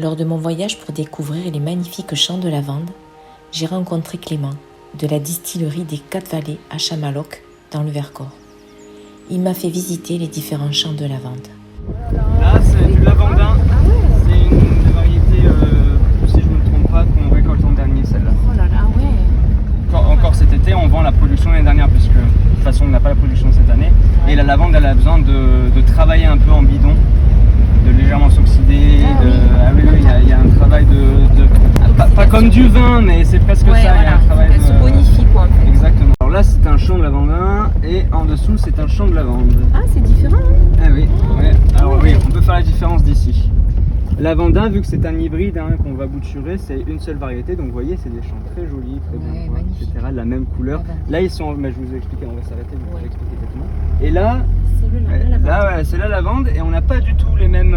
Lors de mon voyage pour découvrir les magnifiques champs de lavande, j'ai rencontré Clément de la distillerie des 4 Vallées à Chamaloc, dans le Vercors. Il m'a fait visiter les différents champs de lavande. Là, c'est du lavandin. C'est une des variétés, si je ne me trompe pas, qu'on récolte en dernier, celle-là. Oh là là, ouais. Encore cet été, on vend la production l'année dernière, puisque de toute façon, on n'a pas la production cette année. Et la lavande, elle a besoin de travailler un peu en bidon, de légèrement s'oxyder. Il y a un travail pas comme du vin, mais c'est presque ça. Voilà. Il y a un travail elle se bonifie, quoi, en fait. Exactement. Alors là, c'est un champ de lavandin et en dessous, c'est un champ de lavande. Ah, c'est différent, hein. Ah oui, ouais. Alors oui, on peut faire la différence d'ici. Lavandin, vu que c'est un hybride qu'on va bouturer, c'est une seule variété. Donc vous voyez, c'est des champs très jolis, très bien points, etc. De la même couleur. Là, ils sont. Mais je vous ai expliqué, on va s'arrêter, je vais expliquer exactement. Et là, c'est la lavande et on n'a pas du tout les mêmes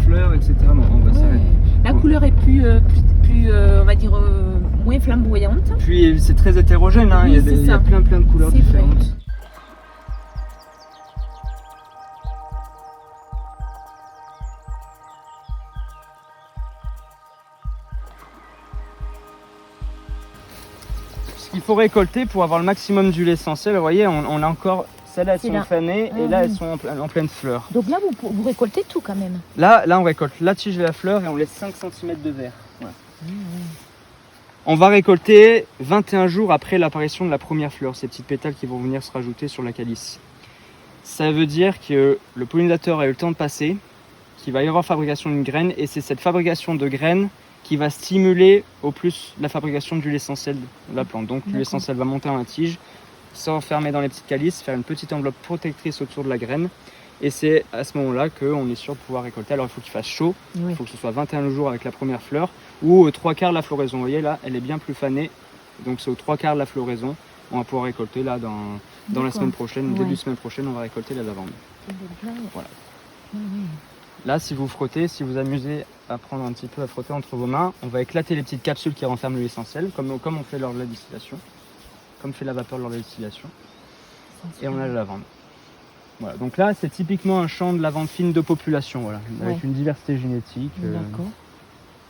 fleurs, etc. Donc on va s'arrêter. La couleur est plus on va dire, moins flamboyante. Puis c'est très hétérogène, Oui, il y a plein de couleurs différentes. Ce qu'il faut récolter pour avoir le maximum d'huile essentielle, vous voyez, on a encore, celles-là elles sont fanées et là elles sont en pleine fleur. Donc là vous récoltez tout quand même. Là on récolte la tige et la fleur et on laisse 5 cm de verre. Ouais. On va récolter 21 jours après l'apparition de la première fleur, ces petites pétales qui vont venir se rajouter sur la calice. Ça veut dire que le pollinisateur a eu le temps de passer, qu'il va y avoir fabrication d'une graine et c'est cette fabrication de graines qui va stimuler au plus la fabrication d'huile essentielle de la plante. Donc l'huile essentielle va monter dans la tige, s'enfermer dans les petites calices, faire une petite enveloppe protectrice autour de la graine. Et c'est à ce moment-là qu'on est sûr de pouvoir récolter. Alors il faut qu'il fasse chaud, il faut que ce soit 21 jours avec la première fleur ou aux 3/4 de la floraison. Vous voyez là, elle est bien plus fanée, donc c'est aux 3/4 de la floraison. On va pouvoir récolter là dans la semaine prochaine, début de semaine prochaine, on va récolter la lavande. Voilà. Là, si vous frottez, si vous amusez à prendre un petit peu à frotter entre vos mains, on va éclater les petites capsules qui renferment l'huile essentielle, comme on fait lors de la distillation, comme fait la vapeur lors de la distillation. Et on a la lavande. Voilà, donc là, c'est typiquement un champ de lavande fine de population, voilà, avec une diversité génétique. D'accord.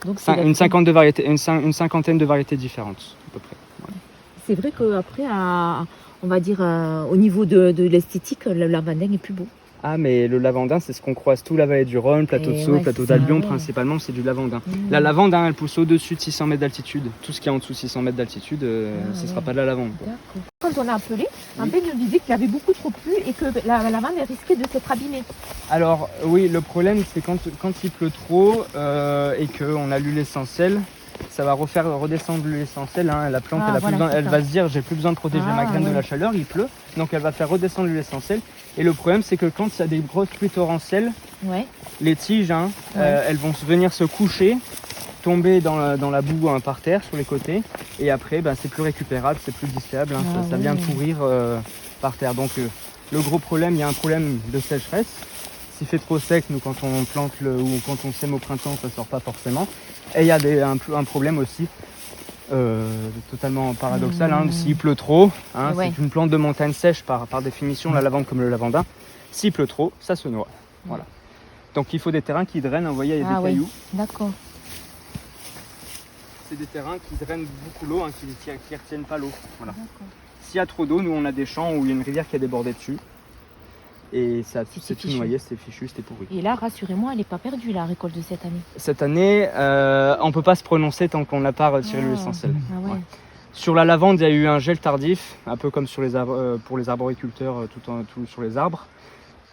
Donc une cinquantaine de variétés différentes, à peu près. Voilà. C'est vrai qu'après, on va dire, au niveau de l'esthétique, le lavandin est plus beau. Ah, mais le lavandin, c'est ce qu'on croise tout la vallée du Rhône, plateau de Sceaux, plateau d'Albion, principalement, c'est du lavandin. La lavande, elle pousse au-dessus de 600 mètres d'altitude. Tout ce qui est en dessous de 600 mètres d'altitude, ce ne sera pas de la lavande. Quand on a appelé, un peu, il nous disait qu'il y avait beaucoup trop plu et que la lavande risquait de s'être abîmée. Alors, oui, le problème, c'est quand il pleut trop et qu'on a l'huile essentielle, ça va redescendre l'huile essentielle. La plante, elle va se dire, j'ai plus besoin de protéger ma graine de la chaleur, il pleut. Donc, elle va faire redescendre l'huile essentielle. Et le problème, c'est que quand il y a des grosses pluies torrentielles, les tiges, elles vont venir se coucher, tomber dans la boue par terre, sur les côtés. Et après, c'est plus récupérable, c'est plus disséable. Ça vient pourrir par terre. Donc, le gros problème, il y a un problème de sécheresse. S'il fait trop sec, nous, quand on plante ou quand on sème au printemps, ça ne sort pas forcément. Et il y a un problème aussi, totalement paradoxal, s'il pleut trop, c'est une plante de montagne sèche par définition, la lavande comme le lavandin. S'il pleut trop, ça se noie. Voilà. Donc il faut des terrains qui drainent, vous voyez, il y a des cailloux. D'accord. C'est des terrains qui drainent beaucoup l'eau, qui ne retiennent pas l'eau. Voilà. S'il y a trop d'eau, nous on a des champs où il y a une rivière qui a débordé dessus. Et ça c'est tout noyé, c'était fichu, c'était pourri. Et là, rassurez-moi, elle n'est pas perdue la récolte de cette année. Cette année, on ne peut pas se prononcer tant qu'on n'a pas retiré l'huile essentielle. Sur la lavande, il y a eu un gel tardif, un peu comme sur pour les arboriculteurs, tout sur les arbres,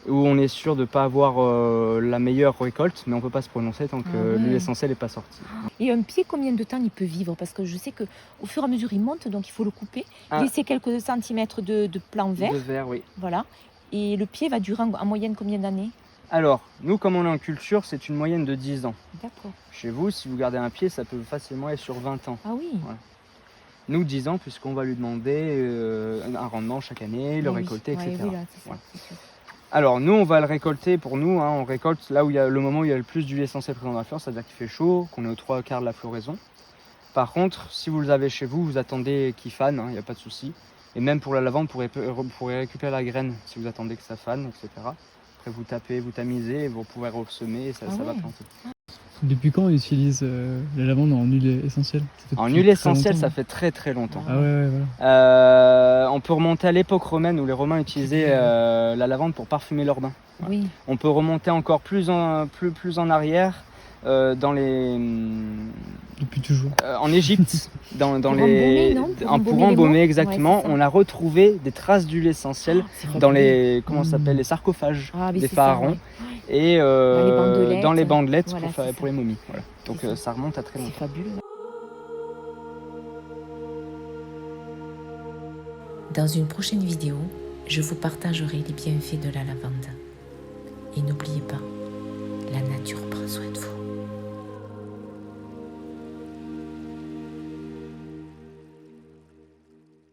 où on est sûr de ne pas avoir la meilleure récolte, mais on ne peut pas se prononcer tant que l'huile essentielle n'est pas sortie. Et un pied, combien de temps il peut vivre? Parce que je sais qu'au fur et à mesure, il monte, donc il faut le couper, laisser quelques centimètres de plan vert. De verre, oui. Voilà. Et le pied va durer en moyenne combien d'années? Alors, nous, comme on est en culture, c'est une moyenne de 10 ans. D'accord. Chez vous, si vous gardez un pied, ça peut facilement être sur 20 ans. Ah oui. Ouais. Nous, 10 ans, puisqu'on va lui demander un rendement chaque année, le récolter, etc. Oui, là, c'est ça, c'est sûr. Alors, nous, on va le récolter pour nous. On récolte là où il y a le moment où il y a le plus d'huile essentielle présente dans la fleur, c'est-à-dire qu'il fait chaud, qu'on est aux 3/4 de la floraison. Par contre, si vous le avez chez vous, vous attendez qu'il fane, il n'y a pas de souci. Et même pour la lavande, vous pourrez récupérer la graine si vous attendez que ça fane, etc. Après, vous tapez, vous tamisez, et vous pourrez ressemer et ça va planter. Depuis quand on utilise la lavande en huile essentielle? En huile essentielle, ça fait très très longtemps. Ah ouais, voilà. On peut remonter à l'époque romaine où les Romains utilisaient la lavande pour parfumer leurs bains. Oui. On peut remonter encore plus en arrière, depuis toujours. En Égypte, Pour embaumer, non? pour embaumer exactement. Ouais, c'est ça. On a retrouvé des traces d'huile essentielle dans les les sarcophages des pharaons et dans les bandelettes Voilà, pour les momies. Voilà. Donc ça. ça remonte à très C'est longtemps. fabuleux. Dans une prochaine vidéo, je vous partagerai les bienfaits de la lavande. Et n'oubliez pas, la nature prend soin de vous.